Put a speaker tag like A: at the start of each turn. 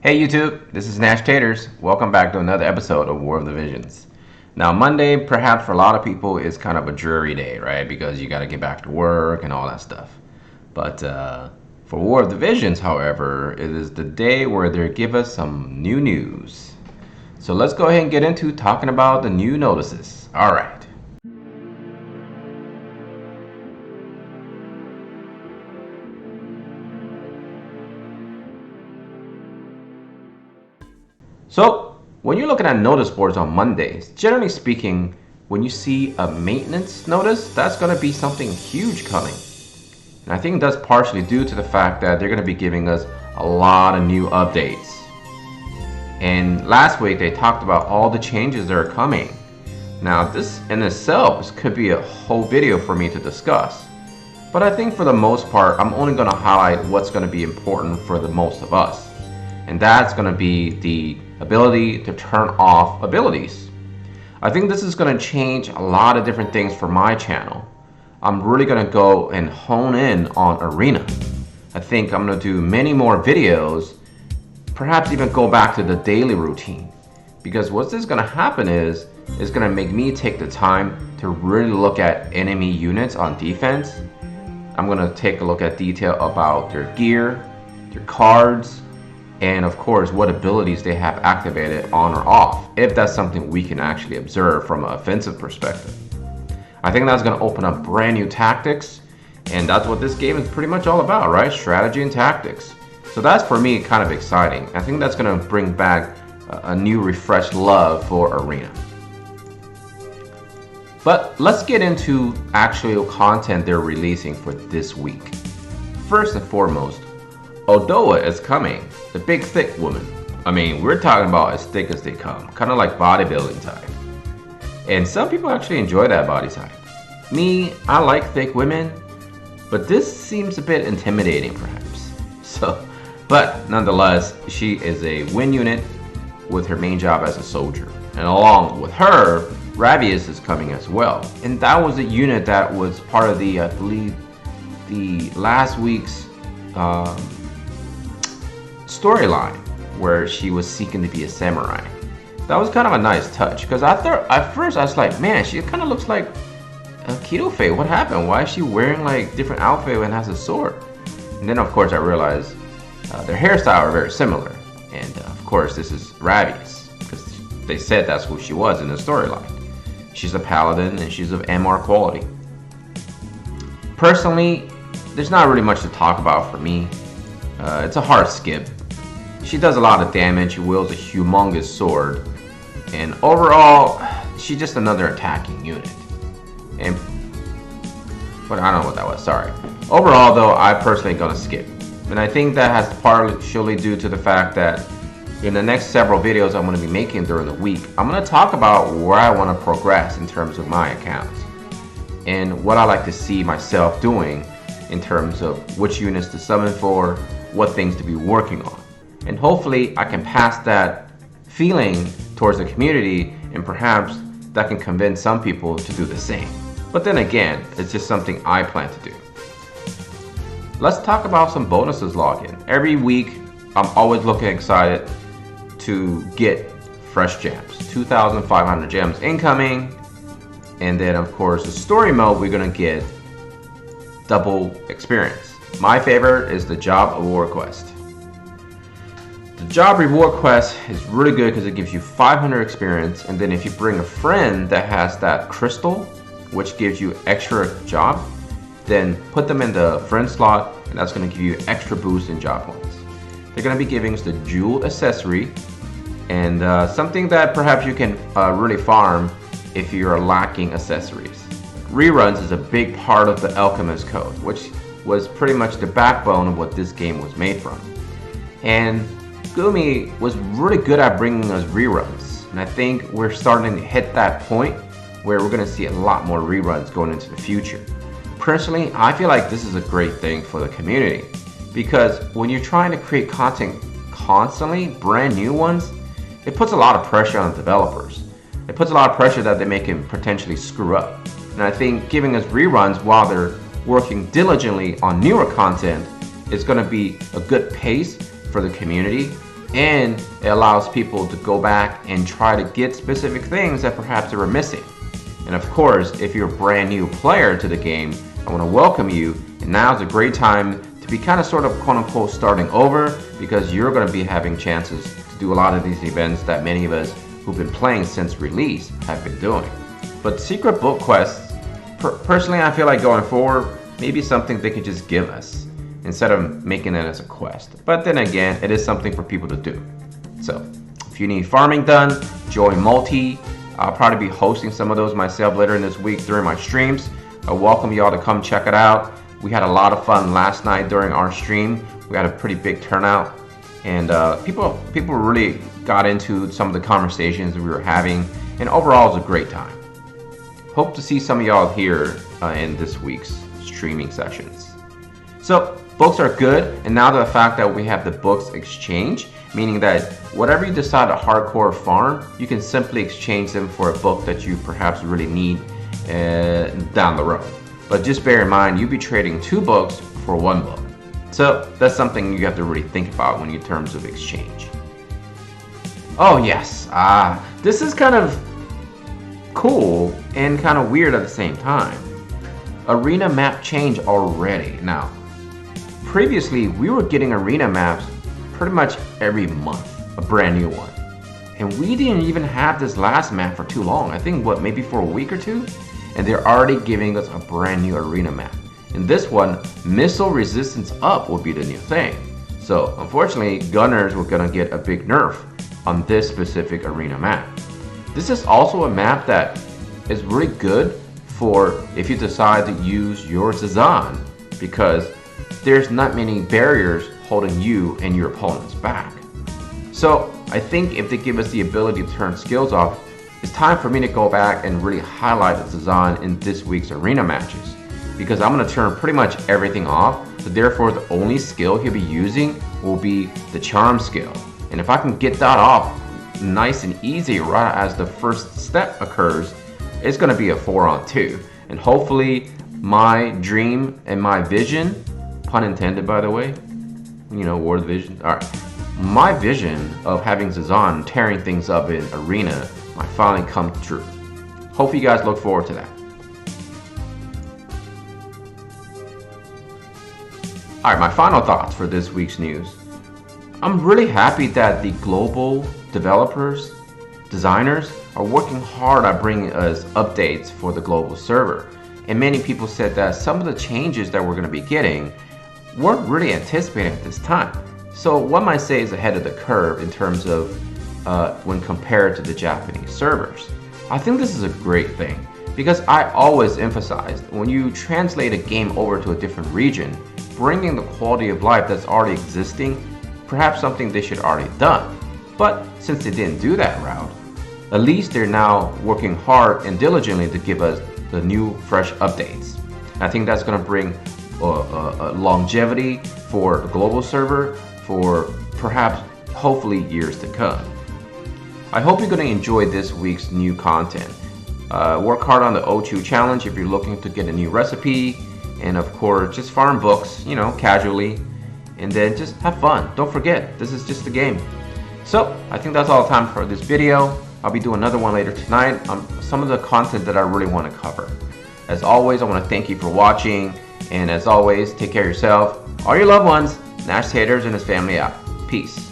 A: Hey YouTube, this is Nashtaters. Welcome back to another episode of War of the Visions. Now Monday, perhaps for a lot of people, is kind of a dreary day, right? Because you got to get back to work and all that stuff. But for War of the Visions, however, it is the day where they give us some new news. So let's go ahead and get into talking about the new notices. All right. So, when you're looking at notice boards on Mondays, generally speaking, when you see a maintenance notice, that's going to be something huge coming. And I think that's partially due to the fact that they're going to be giving us a lot of new updates. And last week they talked about all the changes that are coming. Now, this in itself could be a whole video for me to discuss. But I think for the most part, I'm only going to highlight what's going to be important for the most of us. And that's going to be the ability to turn off abilities. I think this is going to change a lot of different things for my channel. I'm really going to go and hone in on Arena. I think I'm going to do many more videos, perhaps even go back to the daily routine. Because what's this going to happen is, it's going to make me take the time to really look at enemy units on defense. I'm going to take a look at detail about their gear, their cards, and of course what abilities they have activated on or off, if that's something we can actually observe from an offensive perspective. I think that's going to open up brand new tactics, and that's what this game is pretty much all about, right? Strategy and tactics. So that's for me kind of exciting. I think that's going to bring back a new refreshed love for Arena. But let's get into actual content they're releasing for this week. First and foremost, Aldoa is coming, the big thick woman. I mean, we're talking about as thick as they come, kind of like bodybuilding type. And some people actually enjoy that body type. Me, I like thick women, but this seems a bit intimidating perhaps. But nonetheless, she is a win unit with her main job as a soldier. And along with her, Ravius is coming as well. And that was a unit that was part of the, I believe, the last week's storyline where she was seeking to be a samurai. That was kind of a nice touch, because I thought at first I was like, man, she kind of looks like Keto Faye. What happened? Why is she wearing like different outfit and has a sword? And then of course I realized their hairstyle are very similar, and of course this is Ravius, because they said that's who she was in the storyline. She's a paladin and she's of MR quality. Personally, there's not really much to talk about for me. It's a hard skip. She does a lot of damage, she wields a humongous sword, and overall, she's just another attacking unit. But I don't know what that was, sorry. Overall though, I personally gonna skip. And I think that has partially due to the fact that in the next several videos I'm gonna be making during the week, I'm gonna talk about where I wanna progress in terms of my accounts. And what I like to see myself doing in terms of which units to summon for, what things to be working on. And hopefully I can pass that feeling towards the community, and perhaps that can convince some people to do the same. But then again, it's just something I plan to do. Let's talk about some bonuses login. Every week, I'm always looking excited to get fresh gems. 2,500 gems incoming. And then of course, the story mode, we're gonna get double experience. My favorite is the job reward quest. The job reward quest is really good because it gives you 500 experience, and then if you bring a friend that has that crystal, which gives you extra job, then put them in the friend slot, and that's going to give you extra boost in job points. They're going to be giving us the jewel accessory, and something that perhaps you can really farm if you're lacking accessories. Reruns is a big part of the Alchemist code, which was pretty much the backbone of what this game was made from. And Gumi was really good at bringing us reruns, and I think we're starting to hit that point where we're going to see a lot more reruns going into the future. Personally, I feel like this is a great thing for the community, because when you're trying to create content constantly, brand new ones, it puts a lot of pressure on developers. It puts a lot of pressure that they may can potentially screw up. And I think giving us reruns while they're working diligently on newer content is going to be a good pace for the community, and it allows people to go back and try to get specific things that perhaps they were missing. And of course, if you're a brand new player to the game, I want to welcome you, and now's a great time to be kind of sort of quote unquote starting over, because you're going to be having chances to do a lot of these events that many of us who've been playing since release have been doing. But secret book quests, personally I feel like going forward, maybe something they could just give us instead of making it as a quest. But then again, it is something for people to do. So if you need farming done, join Multi. I'll probably be hosting some of those myself later in this week during my streams. I welcome y'all to come check it out. We had a lot of fun last night during our stream. We had a pretty big turnout, and people really got into some of the conversations we were having, and overall it was a great time. Hope to see some of y'all here in this week's streaming sessions. So books are good, and now the fact that we have the books exchange, meaning that whatever you decide to hardcore farm, you can simply exchange them for a book that you perhaps really need down the road. But just bear in mind, you'll be trading 2 books for 1 book. So that's something you have to really think about when in terms of exchange. Oh yes, this is kind of cool and kind of weird at the same time. Arena map change already. Now, previously we were getting arena maps pretty much every month, a brand new one. And we didn't even have this last map for too long. I think maybe for a week or 2? And they're already giving us a brand new arena map. In this one, missile resistance up will be the new thing. So unfortunately, gunners were gonna get a big nerf on this specific arena map. This is also a map that is really good for if you decide to use your Zazan, because there's not many barriers holding you and your opponents back. So I think if they give us the ability to turn skills off, it's time for me to go back and really highlight the Zazan in this week's arena matches, because I'm going to turn pretty much everything off. So therefore the only skill he'll be using will be the charm skill. And if I can get that off nice and easy right as the first step occurs, it's going to be a 4-on-2. And hopefully my dream and my vision, pun intended by the way, you know, war vision. All right, my vision of having Zazan tearing things up in arena might finally come true. Hope you guys look forward to that. Alright, my final thoughts for this week's news. I'm really happy that the global developers, designers, are working hard at bringing us updates for the global server. And many people said that some of the changes that we're going to be getting weren't really anticipated at this time. So one might say is ahead of the curve in terms of when compared to the Japanese servers. I think this is a great thing, because I always emphasized when you translate a game over to a different region, bringing the quality of life that's already existing, perhaps something they should already done. But since they didn't do that route, at least they're now working hard and diligently to give us the new fresh updates. I think that's going to bring longevity for the global server for perhaps hopefully years to come. I hope you're going to enjoy this week's new content. Work hard on the OCHU challenge if you're looking to get a new recipe, and of course just farm books, you know, casually, and then just have fun. Don't forget, this is just a game. So I think that's all the time for this video. I'll be doing another one later tonight on some of the content that I really want to cover. As always, I want to thank you for watching, and as always, take care of yourself, all your loved ones. Nashtaters and his family out. Peace.